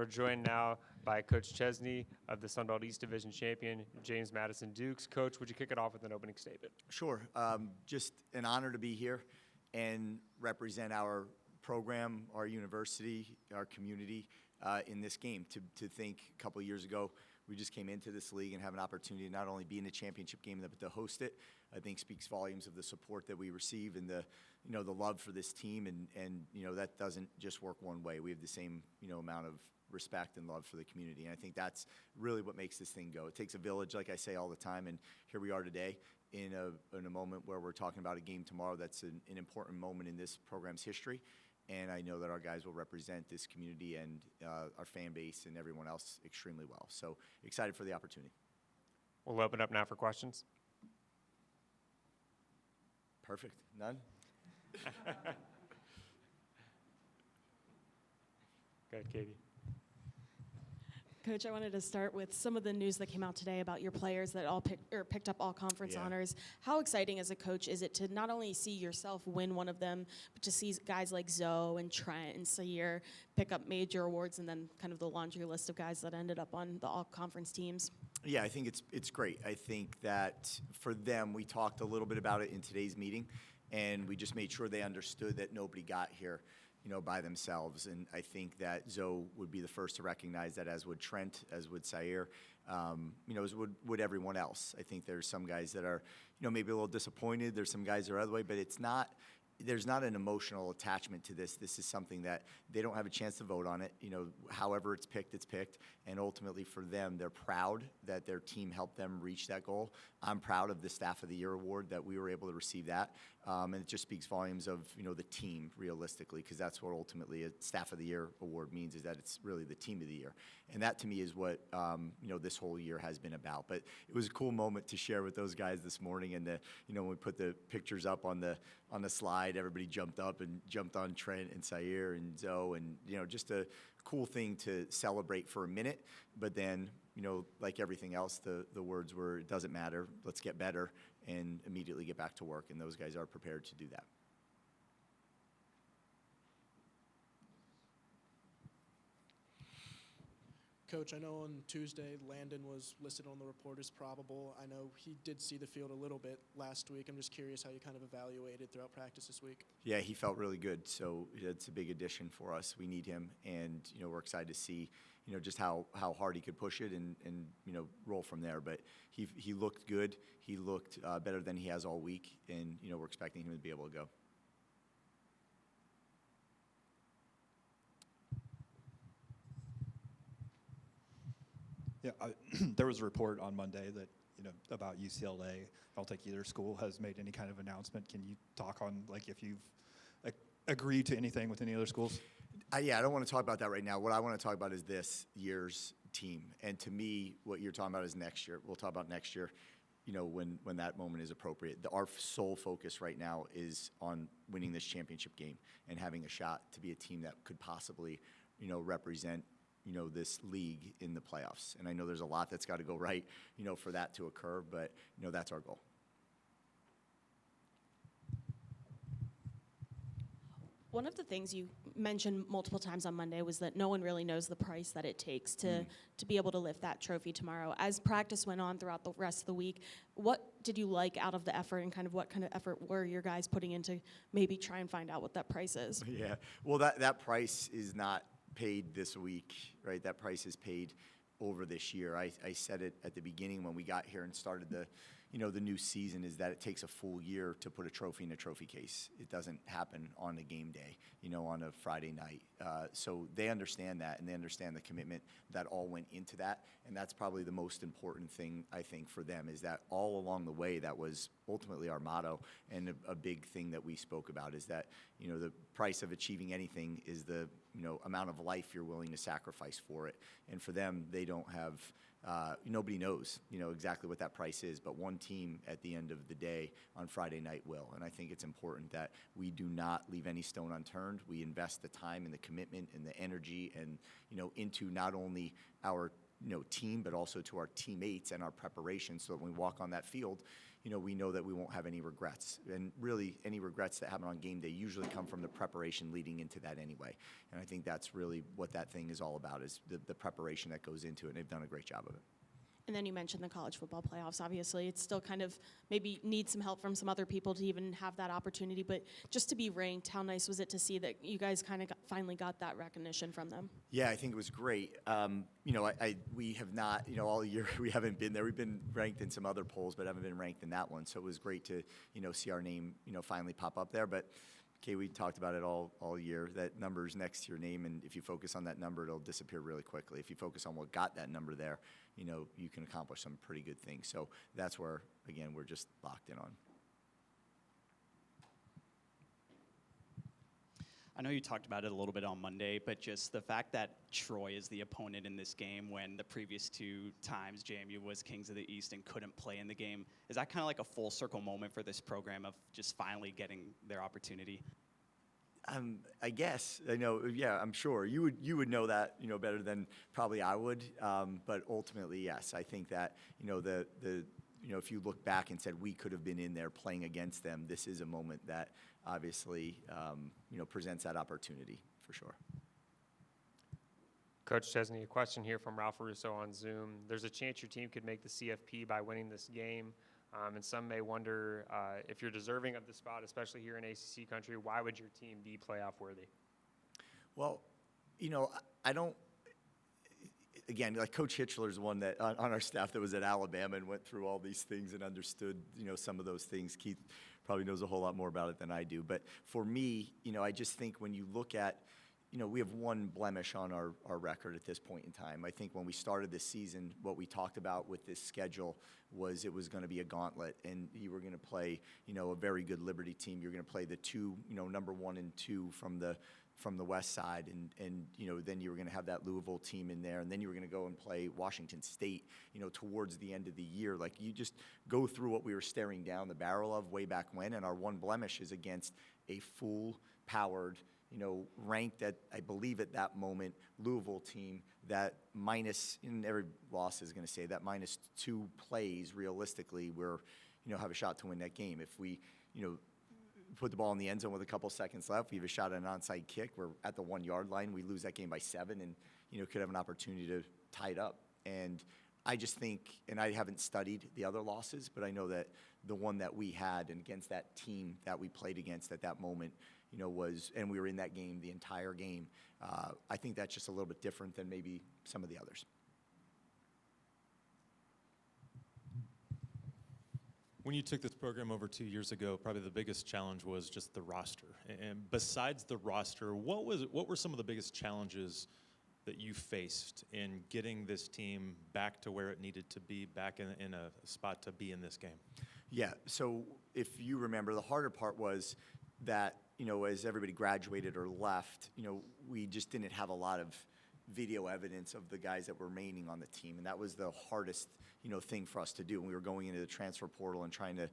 joined now by Coach Chesney of the Sun Belt East Division champion, James Madison Dukes. Coach, would you kick it off with an opening statement? Sure. Just an honor to be here and represent our program, our university, our community in this game. To think a couple of years ago, we just came into this league and have an opportunity to not only be in the championship game, but to host it, I think speaks volumes of the support that we receive and the love for this team. And that doesn't just work one way. We have the same, amount of respect and love for the community. And I think that's really what makes this thing go. It takes a village, like I say all the time. And here we are today in a moment where we're talking about a game tomorrow that's an important moment in this program's history. And I know that our guys will represent this community and our fan base and everyone else extremely well. So excited for the opportunity. We'll open up now for questions. Perfect. None? Go ahead, Katie. Coach, I wanted to start with some of the news that came out today about your players that all picked up all conference honors. How exciting as a coach is it to not only see yourself win one of them, but to see guys like Zoe and Trent and Sayer pick up major awards, and then kind of the laundry list of guys that ended up on the all-conference teams? Yeah, I think it's great. I think that for them, we talked a little bit about it in today's meeting, and we just made sure they understood that nobody got here by themselves. And I think that Zoe would be the first to recognize that, as would Trent, as would Sayer, as would everyone else. I think there's some guys that are, maybe a little disappointed. There's some guys that are other way, but there's not an emotional attachment to this. This is something that they don't have a chance to vote on it. However it's picked, it's picked. And ultimately for them, they're proud that their team helped them reach that goal. I'm proud of the Staff of the Year award that we were able to receive that. And it just speaks volumes of, the team realistically, because that's what ultimately a Staff of the Year award means, is that it's really the team of the year. And that to me is what, this whole year has been about. But it was a cool moment to share with those guys this morning. And when we put the pictures up on the slide, everybody jumped up and jumped on Trent and Sayer and Zoe, and just a cool thing to celebrate for a minute. But then, like everything else, the words were, it doesn't matter, let's get better and immediately get back to work. And those guys are prepared to do that. Coach, I know on Tuesday, Landon was listed on the report as probable. I know he did see the field a little bit last week. I'm just curious how you kind of evaluated throughout practice this week. Yeah, he felt really good, so it's a big addition for us. We need him, and we're excited to see just how hard he could push it and roll from there. But he looked good. He looked better than he has all week, and we're expecting him to be able to go. Yeah, there was a report on Monday that about UCLA. I don't think either school has made any kind of announcement. Can you talk on if you've agreed to anything with any other schools? Yeah, I don't want to talk about that right now. What I want to talk about is this year's team. And to me, what you're talking about is next year. We'll talk about next year, when that moment is appropriate. Our sole focus right now is on winning this championship game and having a shot to be a team that could possibly, represent this league in the playoffs. And I know there's a lot that's got to go right, for that to occur, but, that's our goal. One of the things you mentioned multiple times on Monday was that no one really knows the price that it takes to be able to lift that trophy tomorrow. As practice went on throughout the rest of the week, what did you like out of the effort, and kind of what kind of effort were your guys putting into maybe try and find out what that price is? Yeah, well, that price is not paid this week, right? That price is paid over this year. I said it at the beginning when we got here and started the new season, is that it takes a full year to put a trophy in a trophy case. It doesn't happen on a game day, on a Friday night. So they understand that, and they understand the commitment that all went into that. And that's probably the most important thing, I think, for them, is that all along the way, that was ultimately our motto. And a big thing that we spoke about is that, the price of achieving anything is the, amount of life you're willing to sacrifice for it. And for them, they don't have, nobody knows, exactly what that price is, but one team at the end of the day on Friday night will. And I think it's important that we do not leave any stone unturned. We invest the time and the commitment and the energy and, into not only our team, but also to our teammates and our preparation, so that when we walk on that field, we know that we won't have any regrets. And really, any regrets that happen on game day usually come from the preparation leading into that anyway. And I think that's really what that thing is all about, is the preparation that goes into it, and they've done a great job of it. And then you mentioned the college football playoffs. Obviously, it's still kind of maybe needs some help from some other people to even have that opportunity. But just to be ranked, how nice was it to see that you guys kind of finally got that recognition from them? Yeah, I think it was great. We have not, all year we haven't been there. We've been ranked in some other polls, but haven't been ranked in that one. So it was great to, see our name, finally pop up there. But okay, we talked about it all year. That number's next to your name, and if you focus on that number, it'll disappear really quickly. If you focus on what got that number there, you can accomplish some pretty good things. So that's where, again, we're just locked in on. I know you talked about it a little bit on Monday, but just the fact that Troy is the opponent in this game when the previous 2 times JMU was Kings of the East and couldn't play in the game, is that kind of like a full circle moment for this program of just finally getting their opportunity? I guess. I know, yeah, I'm sure. You would know that, better than probably I would. But ultimately, yes, I think that, if you look back and said we could have been in there playing against them, this is a moment that obviously, presents that opportunity for sure. Coach Chesney, a question here from Ralph Russo on Zoom. There's a chance your team could make the CFP by winning this game. And some may wonder if you're deserving of the spot, especially here in ACC country. Why would your team be playoff worthy? Well, I don't. Again, like Coach Hitchler's one that on our staff that was at Alabama and went through all these things and understood, some of those things. Keith probably knows a whole lot more about it than I do. But for me, I just think when you look at, we have one blemish on our record at this point in time. I think when we started this season, what we talked about with this schedule was it was going to be a gauntlet, and you were going to play, a very good Liberty team. You're going to play the 2, number 1 and 2 from the west side, and then you were going to have that Louisville team in there, and then you were going to go and play Washington State, towards the end of the year. Like, you just go through what we were staring down the barrel of way back when, and our one blemish is against a full-powered, ranked at, I believe at that moment, Louisville team that minus, and every loss is going to say that minus 2 plays, realistically, we're, have a shot to win that game. If we, put the ball in the end zone with a couple seconds left, we have a shot at an onside kick. We're at the 1-yard line. We lose that game by 7 and, could have an opportunity to tie it up. And I just think, and I haven't studied the other losses, but I know that the one that we had and against that team that we played against at that moment, was, and we were in that game the entire game. I think that's just a little bit different than maybe some of the others. When you took this program over 2 years ago, probably the biggest challenge was just the roster. And besides the roster, what were some of the biggest challenges that you faced in getting this team back to where it needed to be, back in a spot to be in this game? Yeah, so if you remember, the harder part was that, as everybody graduated or left, we just didn't have a lot of video evidence of the guys that were remaining on the team, and that was the hardest, thing for us to do. And we were going into the transfer portal and trying to,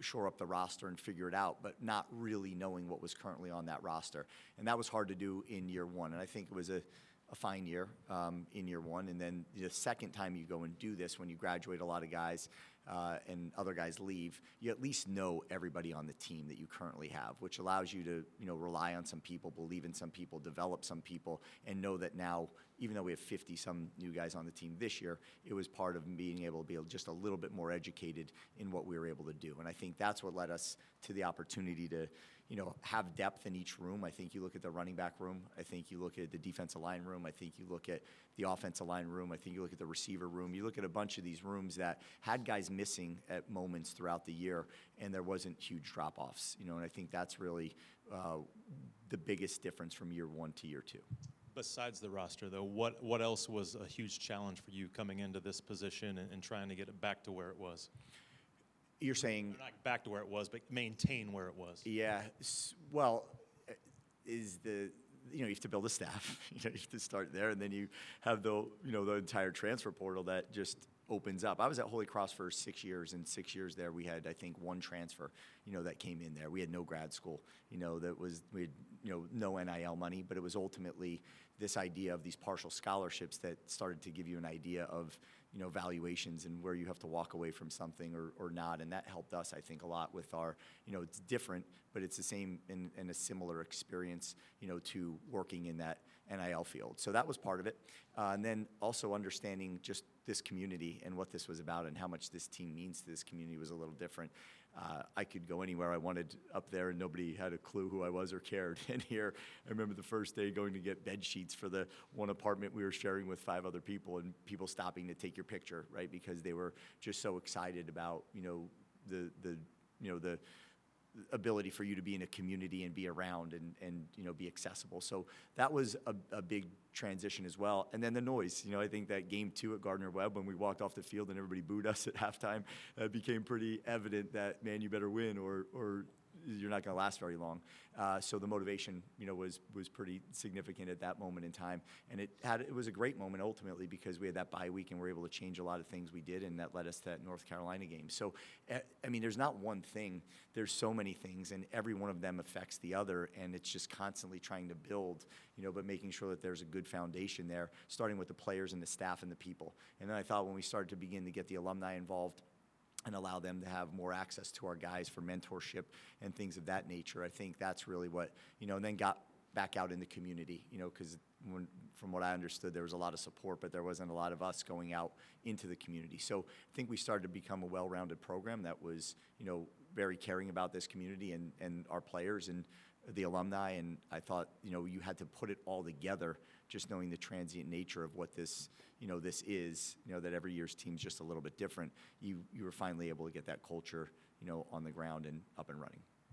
shore up the roster and figure it out, but not really knowing what was currently on that roster. And that was hard to do in year one, and I think it was a fine year in year one. And then the second time you go and do this, when you graduate a lot of guys and other guys leave, you at least know everybody on the team that you currently have, which allows you to, rely on some people, believe in some people, develop some people, and know that now, even though we have 50-some new guys on the team this year, it was part of being able to be just a little bit more educated in what we were able to do. And I think that's what led us to the opportunity to, have depth in each room. I think you look at the running back room. I think you look at the defensive line room. I think you look at the offensive line room. I think you look at the receiver room. You look at a bunch of these rooms that had guys missing at moments throughout the year, and there wasn't huge drop-offs. And I think that's really the biggest difference from year one to year two. Besides the roster, though, what else was a huge challenge for you coming into this position and trying to get it back to where it was? You're saying Not back to where it was, but maintain where it was. Yeah, well, you have to build a staff. You have to start there, and then you have the entire transfer portal that just opens up. I was at Holy Cross for 6 years, and 6 years there we had, I think, one transfer, that came in there. We had no grad school, we had, no NIL money, but it was ultimately this idea of these partial scholarships that started to give you an idea of, valuations and where you have to walk away from something or not. And that helped us, I think, a lot with our, it's different, but it's the same and a similar experience, to working in that NIL field. So that was part of it. And then also understanding just this community and what this was about and how much this team means to this community was a little different. I could go anywhere I wanted up there, and nobody had a clue who I was or cared. And here, I remember the first day going to get bed sheets for the one apartment we were sharing with 5 other people, and people stopping to take your picture, right? Because they were just so excited about, the ability for you to be in a community and be around and be accessible. So that was a big transition as well. And then the noise, I think that game 2 at Gardner-Webb, when we walked off the field and everybody booed us at halftime, it became pretty evident that, man, you better win or you're not going to last very long. So the motivation, was pretty significant at that moment in time. And it was a great moment ultimately because we had that bye week and we're able to change a lot of things we did, and that led us to that North Carolina game. So, there's not one thing. There's so many things, and every one of them affects the other, and it's just constantly trying to build, but making sure that there's a good foundation there, starting with the players and the staff and the people. And then I thought when we started to begin to get the alumni involved and allow them to have more access to our guys for mentorship and things of that nature, I think that's really what, and then got back out in the community, because from what I understood, there was a lot of support, but there wasn't a lot of us going out into the community. So I think we started to become a well-rounded program that was, very caring about this community and our players and the alumni. And I thought, you had to put it all together, just knowing the transient nature of what this, this is, that every year's team's just a little bit different. You were finally able to get that culture, on the ground and up and running.